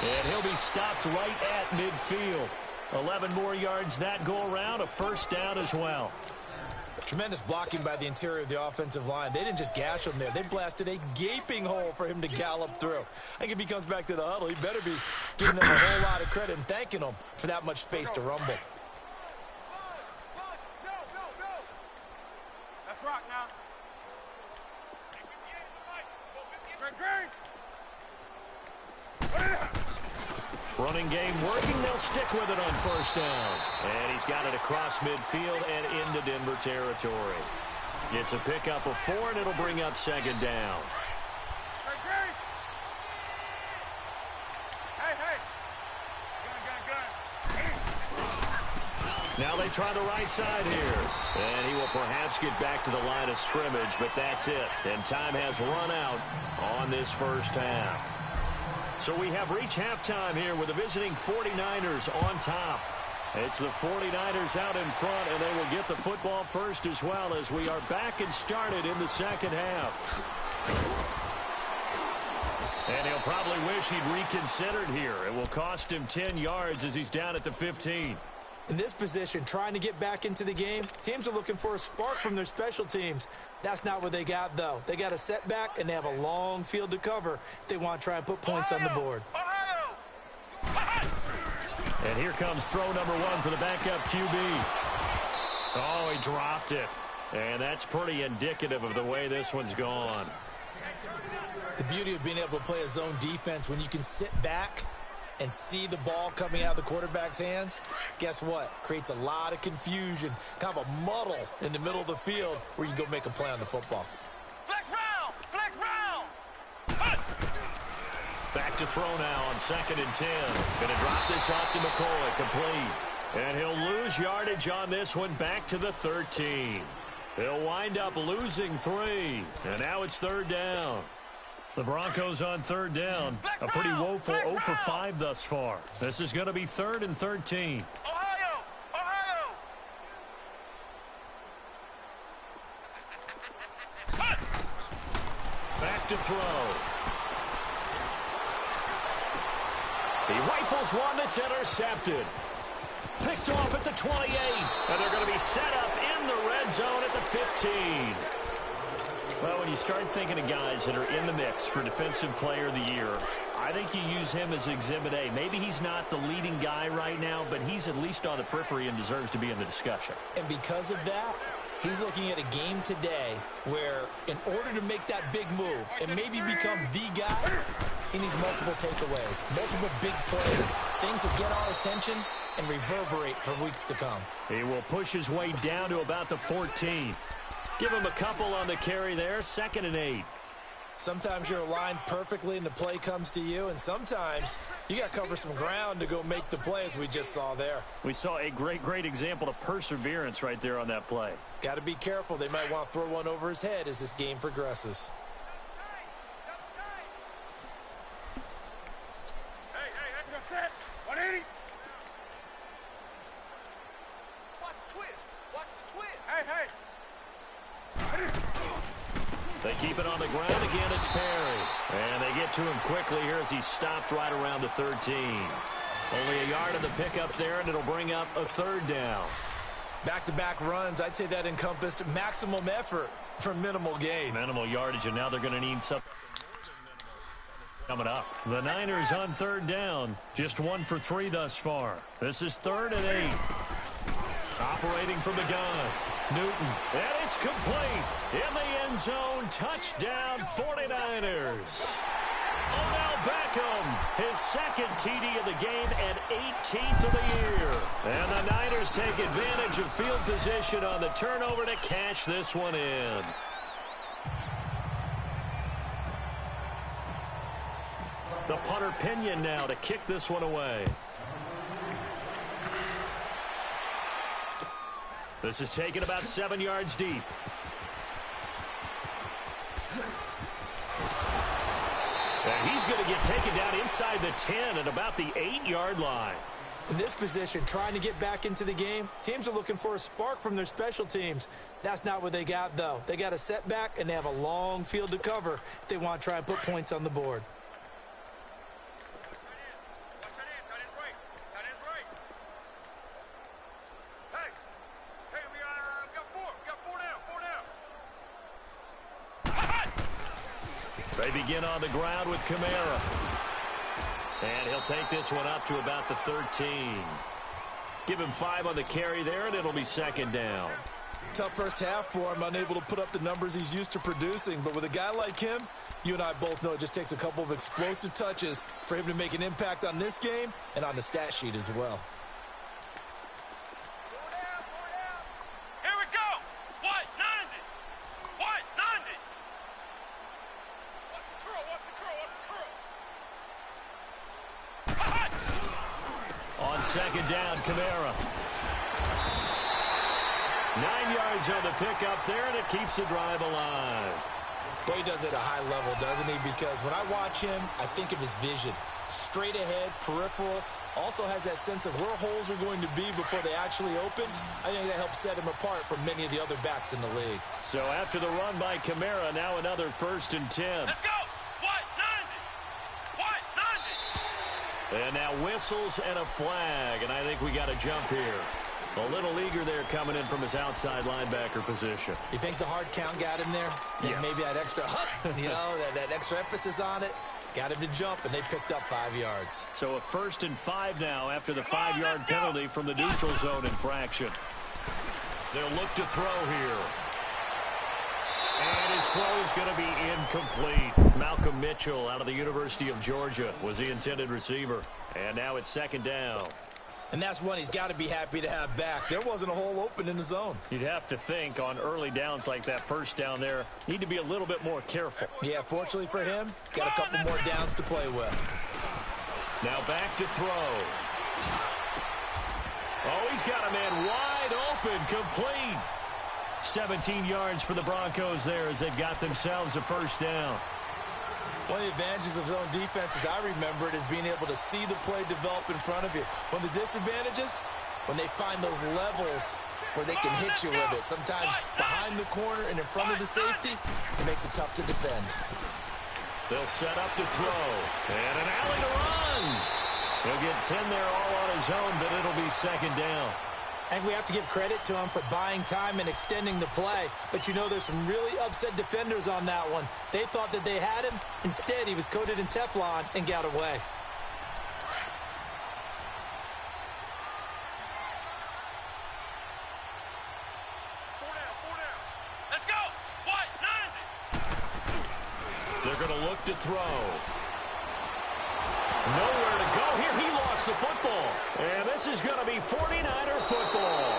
And he'll be stopped right at midfield. 11 more yards that go around, a first down as well. Tremendous blocking by the interior of the offensive line. They didn't just gash him there. They blasted a gaping hole for him to gallop through. I think if he comes back to the huddle, he better be giving them a whole lot of credit and thanking them for that much space to rumble. Let's rock now. Running game working. They'll stick with it on first down. And he's got it across midfield and into Denver territory. It's a pickup of 4, and it'll bring up second down. Now they try the right side here. And he will perhaps get back to the line of scrimmage, but that's it. And time has run out on this first half. So we have reached halftime here with the visiting 49ers on top. It's the 49ers out in front, and they will get the football first as well as we are back and started in the second half. And he'll probably wish he'd reconsidered here. It will cost him 10 yards as he's down at the 15. In this position, trying to get back into the game, teams are looking for a spark from their special teams. That's not what they got, though. They got a setback, and they have a long field to cover if they want to try and put points on the board. And here comes throw number 1 for the backup QB. Oh, he dropped it. And that's pretty indicative of the way this one's gone. The beauty of being able to play a zone defense when you can sit back and see the ball coming out of the quarterback's hands, guess what? Creates a lot of confusion, kind of a muddle in the middle of the field where you can go make a play on the football. Flex round! Flex round! Back to throw now on 2nd and 10. Going to drop this off to McCoy, complete. And he'll lose yardage on this one back to the 13. He'll wind up losing 3. And now it's third down. The Broncos on third down. A pretty woeful 0 for 5 thus far. This is going to be 3rd and 13. Ohio! Ohio! Back to throw. He rifles one that's intercepted. Picked off at the 28. And they're going to be set up in the red zone at the 15. Well, when you start thinking of guys that are in the mix for Defensive Player of the Year, I think you use him as Exhibit A. Maybe he's not the leading guy right now, but he's at least on the periphery and deserves to be in the discussion. And because of that, he's looking at a game today where in order to make that big move and maybe become the guy, he needs multiple takeaways, multiple big plays, things that get our attention and reverberate for weeks to come. He will push his way down to about the 14. Give him a couple on the carry there, 2nd and 8. Sometimes you're aligned perfectly and the play comes to you, and sometimes you got to cover some ground to go make the play, as we just saw there. We saw a great example of perseverance right there on that play. Got to be careful. They might want to throw one over his head as this game progresses. Hey, set. 180. Watch the twist! Watch the twist! Hey. They keep it on the ground. Again, it's Perry. And they get to him quickly here as he stopped right around the 13. Only a yard of the pickup there, and it'll bring up a 3rd down. Back-to-back runs, I'd say that encompassed maximum effort for minimal gain. Minimal yardage, and now they're going to need something coming up. The Niners on 3rd down. Just 1 for 3 thus far. This is 3rd and 8. Operating from the gun. Newton, and it's complete. In the end zone, touchdown 49ers. Odell Beckham, his 2nd TD of the game and 18th of the year. And the Niners take advantage of field position on the turnover to cash this one in. The punter Pinion now to kick this one away. This is taken about 7 yards deep. And he's going to get taken down inside the 10 at about the 8-yard line. In this position, trying to get back into the game, teams are looking for a spark from their special teams. That's not what they got, though. They got a setback, and they have a long field to cover if they want to try and put points on the board. They begin on the ground with Kamara. And he'll take this one up to about the 13. Give him 5 on the carry there, and it'll be second down. Tough first half for him, unable to put up the numbers he's used to producing. But with a guy like him, you and I both know it just takes a couple of explosive touches for him to make an impact on this game and on the stat sheet as well. Here we go. What? 90. What? 90. What's the curl? What's the curl? What's the curl? On second down, Kamara. 9 yards on the pickup there, and it keeps the drive alive. Well, he does it at a high level, doesn't he? Because when I watch him, I think of his vision. Straight ahead, peripheral. Also has that sense of where holes are going to be before they actually open. I think that helps set him apart from many of the other backs in the league. So after the run by Kamara, now another 1st and 10. Let's go. What? 90. What? 90. And now whistles and a flag, and I think we got a jump here. A little eager there coming in from his outside linebacker position. You think the hard count got him there? Yes. Maybe that extra that extra emphasis on it got him to jump, and they picked up 5 yards. So a 1st and 5 now after the 5-yard penalty from the neutral zone infraction. They'll look to throw here. And his throw is going to be incomplete. Malcolm Mitchell out of the University of Georgia was the intended receiver. And now it's 2nd down. And that's one he's got to be happy to have back. There wasn't a hole open in the zone. You'd have to think on early downs like that 1st down there, need to be a little bit more careful. Yeah, fortunately for him, got a couple more downs to play with. Now back to throw. Oh, he's got a man wide open, complete. 17 yards for the Broncos there as they got themselves a 1st down. One of the advantages of zone defense, as I remember it, is being able to see the play develop in front of you. One of the disadvantages, when they find those levels where they can hit you with it. Sometimes behind the corner and in front of the safety, it makes it tough to defend. They'll set up to throw. And an alley to run. He'll get 10 there all on his own, but it'll be 2nd down. And we have to give credit to him for buying time and extending the play. But you know there's some really upset defenders on that one. They thought that they had him. Instead, he was coated in Teflon and got away. Let's go. What? 90. They're going to look to throw. Nowhere to go here. He lost the football. And this is going to be 49er football.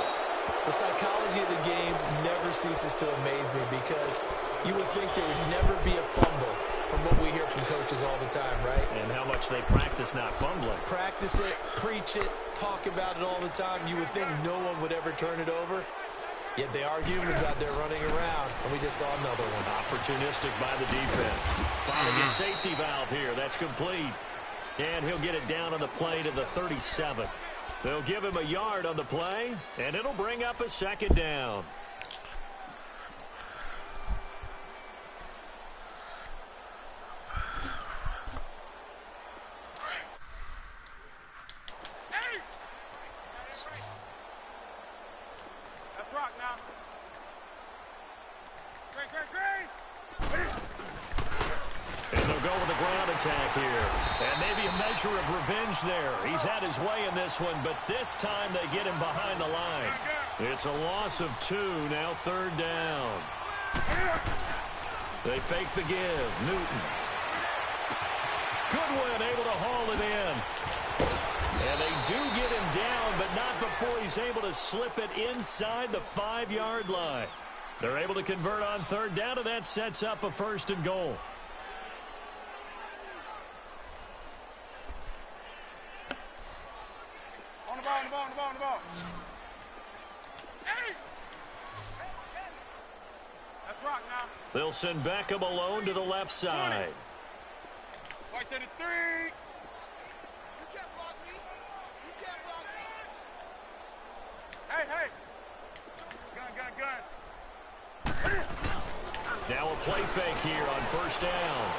The psychology of the game never ceases to amaze me because you would think there would never be a fumble from what we hear from coaches all the time, right? And how much they practice not fumbling. Practice it, preach it, talk about it all the time. You would think no one would ever turn it over. Yet they are humans out there running around, and we just saw another one. Opportunistic by the defense. Finding a safety valve here. That's complete. And he'll get it down on the play to the 37. They'll give him a yard on the play, and it'll bring up a 2nd down. Hey! Let's rock now. Great. And they'll go with a ground attack here. And maybe a measure of revenge there. He's had his way in this one, but this time they get him behind the line. It's a loss of 2, now 3rd down. They fake the give. Newton. Goodwin able to haul it in. And they do get him down, but not before he's able to slip it inside the 5-yard line. They're able to convert on 3rd down, and that sets up a 1st and goal. On the ball. Hey! Let's rock now. They'll send Beckham alone to the left side. White 33. You can't block me. Hey. Gun. Now a play fake here on 1st down.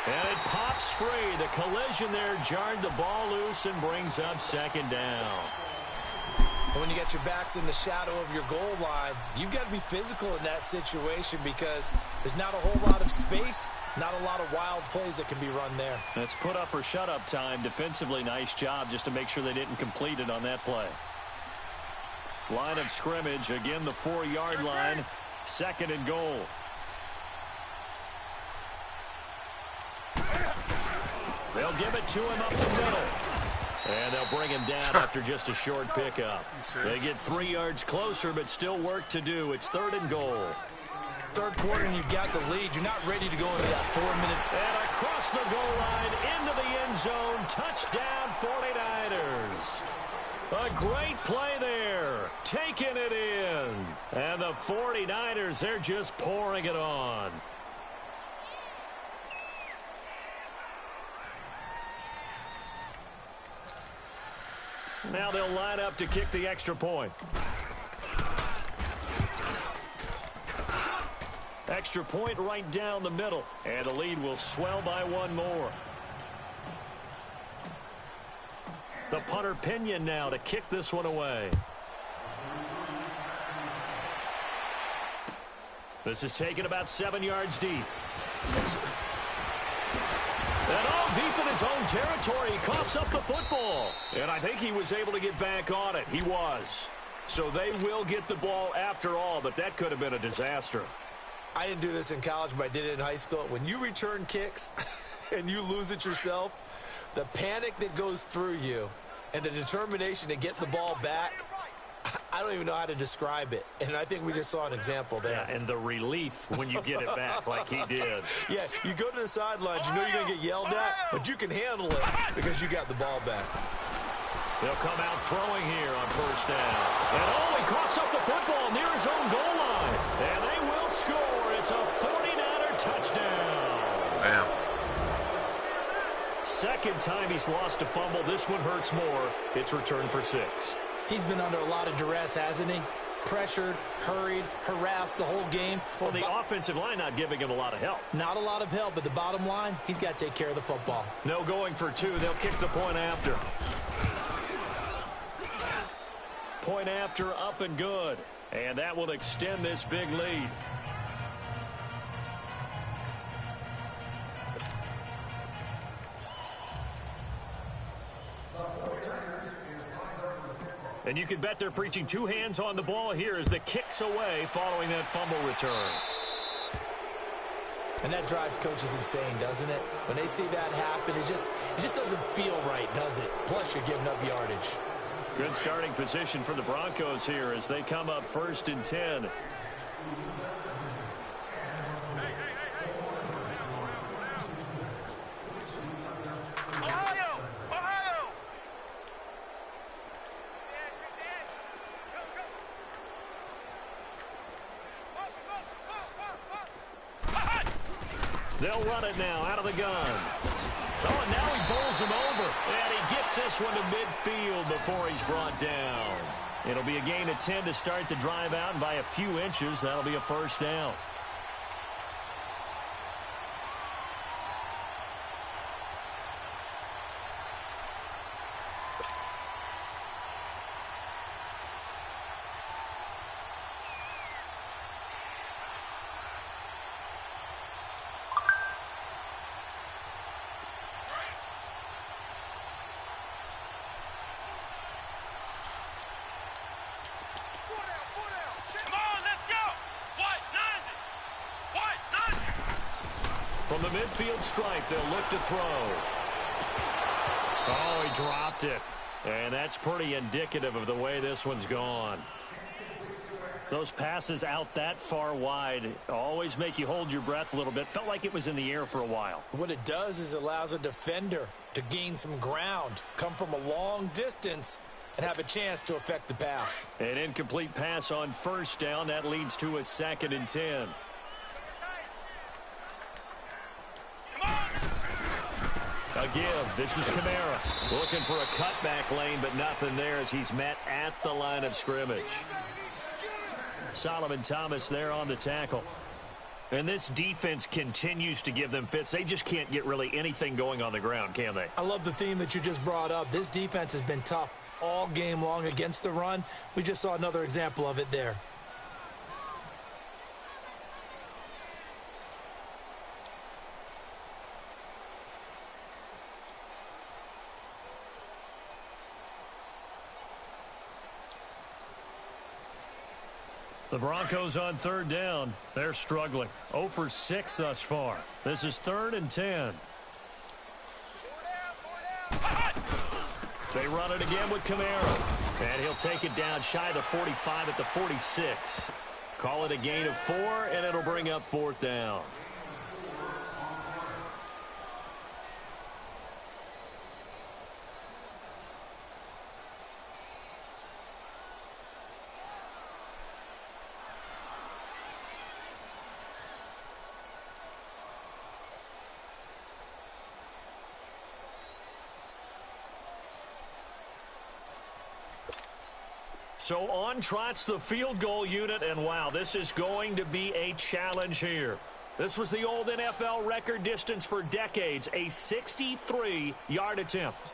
And it pops free. The collision there jarred the ball loose and brings up 2nd down. And when you get your backs in the shadow of your goal line, you've got to be physical in that situation because there's not a whole lot of space, not a lot of wild plays that can be run there. That's put up or shut up time. Defensively, nice job just to make sure they didn't complete it on that play. Line of scrimmage, again the 4-yard line, 2nd and goal. They'll give it to him up the middle. And they'll bring him down after just a short pickup. They get 3 yards closer, but still work to do. It's 3rd and goal. Third quarter and you've got the lead. You're not ready to go into that 4-minute. And across the goal line, into the end zone. Touchdown, 49ers. A great play there. Taking it in. And the 49ers, they're just pouring it on. Now they'll line up to kick the extra point. Extra point right down the middle. And the lead will swell by 1 more. The punter Pinion now to kick this one away. This is taken about 7 yards deep. And all deep in his own territory, he coughs up the football. And I think he was able to get back on it. He was. So they will get the ball after all, but that could have been a disaster. I didn't do this in college, but I did it in high school. When you return kicks and you lose it yourself, the panic that goes through you and the determination to get the ball back, I don't even know how to describe it. And I think we just saw an example there. Yeah, and the relief when you get it back like he did. Yeah, you go to the sidelines, you know you're going to get yelled at, but you can handle it because you got the ball back. They'll come out throwing here on 1st down. And he coughs up the football near his own goal line. And they will score. It's a 49er touchdown. Bam. 2nd time he's lost a fumble. This one hurts more. It's returned for 6. He's been under a lot of duress, hasn't he? Pressured, hurried, harassed the whole game. Well, the offensive line not giving him a lot of help. Not a lot of help, but the bottom line, he's got to take care of the football. No going for 2. They'll kick the point after. Point after, up and good. And that will extend this big lead. And you can bet they're preaching 2 hands on the ball here as the kick's away following that fumble return. And that drives coaches insane, doesn't it? When they see that happen, it just doesn't feel right, does it? Plus, you're giving up yardage. Good starting position for the Broncos here as they come up 1st and 10. They'll run it now out of the gun. Oh, and now he bowls him over. And he gets this one to midfield before he's brought down. It'll be a gain of 10 to start the drive out, and by a few inches, that'll be a 1st down. From the midfield stripe, they'll look to throw. Oh, he dropped it. And that's pretty indicative of the way this one's gone. Those passes out that far wide always make you hold your breath a little bit. Felt like it was in the air for a while. What it does is it allows a defender to gain some ground, come from a long distance, and have a chance to affect the pass. An incomplete pass on 1st down. That leads to a 2nd and 10. A give. This is Kamara looking for a cutback lane, but nothing there as he's met at the line of scrimmage. Solomon Thomas there on the tackle. And this defense continues to give them fits. They just can't get really anything going on the ground, can they? I love the theme that you just brought up. This defense has been tough all game long against the run. We just saw another example of it there. The Broncos on third down. They're struggling. 0 for 6 thus far. This is 3rd and 10. They run it again with Kamara. And he'll take it down shy of the 45 at the 46. Call it a gain of 4, and it'll bring up 4th down. So on trots the field goal unit, and wow, this is going to be a challenge here. This was the old NFL record distance for decades, a 63-yard attempt.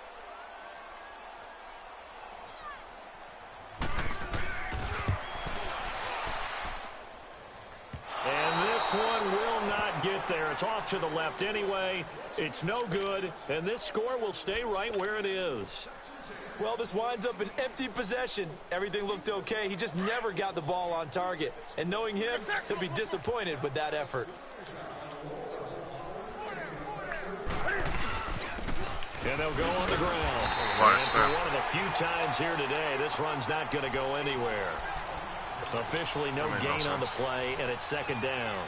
And this one will not get there. It's off to the left anyway. It's no good, and this score will stay right where it is. Well, this winds up an empty possession. Everything looked okay. He just never got the ball on target. And knowing him, he'll be disappointed with that effort. And they'll go on the ground. And for one of the few times here today, this run's not going to go anywhere. Officially no gain on the play, and it's 2nd down.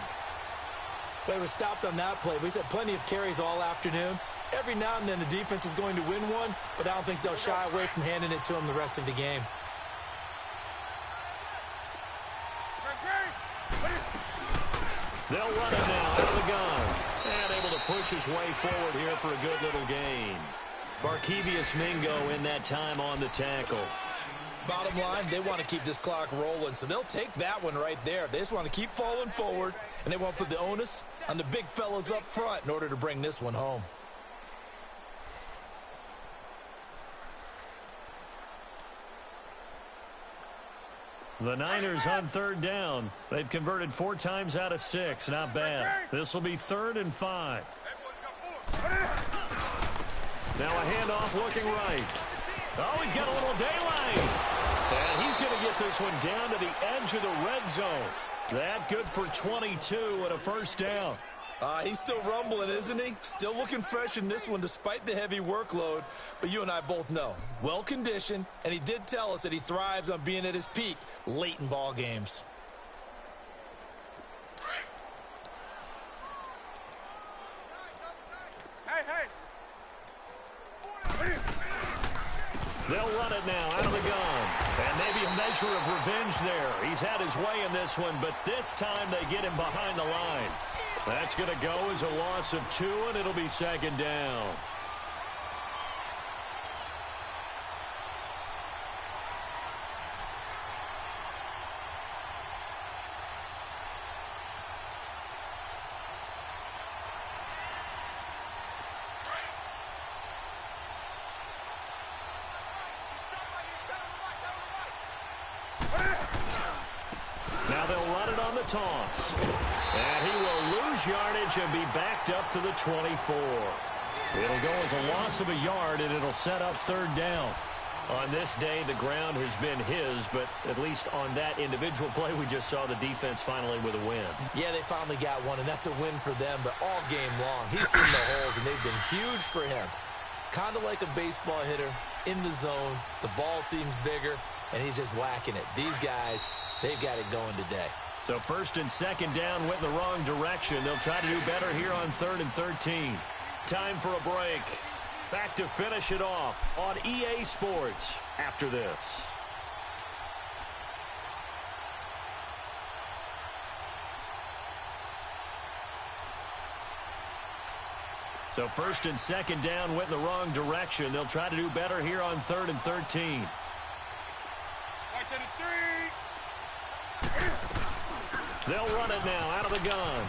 But it was stopped on that play. We've had plenty of carries all afternoon. Every now and then the defense is going to win one, but I don't think they'll shy away from handing it to him the rest of the game. They'll run it now out of the gun. And able to push his way forward here for a good little gain. Barkevious Mingo in that time on the tackle. Bottom line, they want to keep this clock rolling, so they'll take that one right there. They just want to keep falling forward, and they want to put the onus on the big fellas up front in order to bring this one home. The Niners on 3rd down. They've converted 4 times out of 6. Not bad. This will be 3rd and 5. Now a handoff looking right. Oh, he's got a little daylight. And he's going to get this one down to the edge of the red zone. That good for 22 and a 1st down. He's still rumbling, isn't he? Still looking fresh in this one despite the heavy workload. But you and I both know, well-conditioned, and he did tell us that he thrives on being at his peak late in ball games. They'll run it now out of the gun. And maybe a measure of revenge there. He's had his way in this one, but this time they get him behind the line. That's going to go as a loss of 2, and it'll be 2nd down. Now they'll run it on the toss. And he will lose yardage and be backed up to the 24. It'll go as a loss of a yard, and it'll set up 3rd down. On this day, the ground has been his, but at least on that individual play, we just saw the defense finally with a win. Yeah, they finally got one, and that's a win for them, but all game long, he's seen the holes, and they've been huge for him. Kind of like a baseball hitter in the zone. The ball seems bigger, and he's just whacking it. These guys, they've got it going today. So 1st and 2nd down went the wrong direction. They'll try to do better here on 3rd and 13. Time for a break. Back to finish it off on EA Sports after this. So 1st and 2nd down went the wrong direction. They'll try to do better here on 3rd and 13. They'll run it now out of the gun.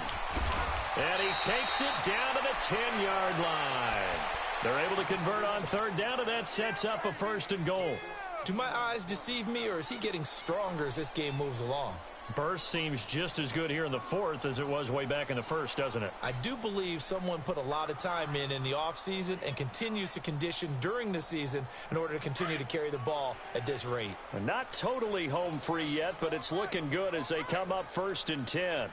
And he takes it down to the 10-yard line. They're able to convert on 3rd down, and that sets up a 1st and goal. Do my eyes deceive me, or is he getting stronger as this game moves along? Burst seems just as good here in the fourth as it was way back in the first, doesn't it? I do believe someone put a lot of time in the offseason and continues to condition during the season in order to continue to carry the ball at this rate. And not totally home free yet, but it's looking good as they come up 1st and 10.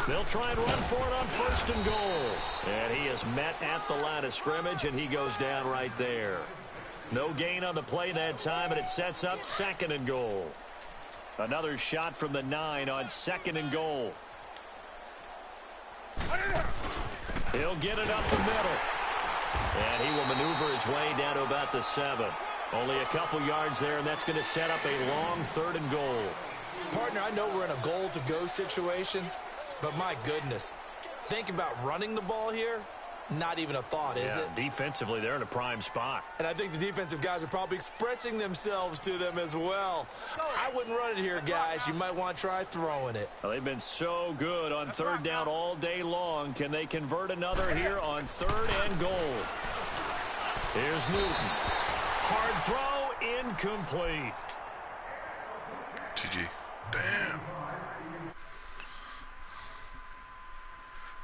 They'll try and run for it on 1st and goal. And he is met at the line of scrimmage, and he goes down right there. No gain on the play that time, and it sets up 2nd and goal. Another shot from the 9 on 2nd and goal. He'll get it up the middle. And he will maneuver his way down to about the 7. Only a couple yards there, and that's going to set up a long 3rd and goal. Partner, I know we're in a goal-to-go situation, but my goodness, think about running the ball here. Not even a thought, is it? Defensively, they're in a prime spot. And I think the defensive guys are probably expressing themselves to them as well. I wouldn't run it here, guys. You might want to try throwing it. Well, they've been so good on 3rd down all day long. Can they convert another here on 3rd and goal? Here's Newton. Hard throw, incomplete. GG. Damn.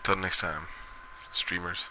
Till next time, streamers.